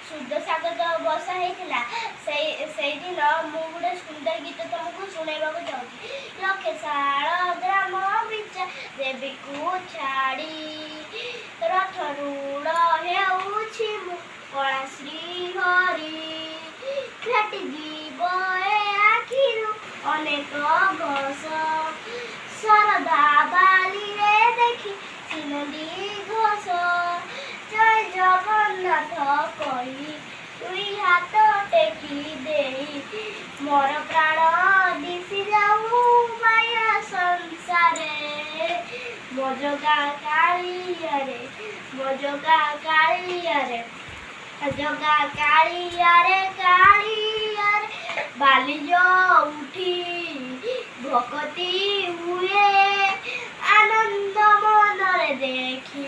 शुद्ध स्वागत वर्षा होता से दिन मु गोटे सुंदर गीत तुमको शुणा चाहूँगी। लक्षेशाल ग्राम बिचा देवी को छाड़ी रथरूढ़ कला श्री हरि भेटी जीव आखिरु अनेक घोष शरदा बाली रे देखी सिनंदी घोष जय जगन्नाथ कही तुई हाथ टेकी दे मोर प्राण दिशि जाऊ माया संसारे मजगा कालिया रे मजगा कालिया रे जगा कालिया रे बाली जो उठी भक्ति हुए आनंद मन रे देखी।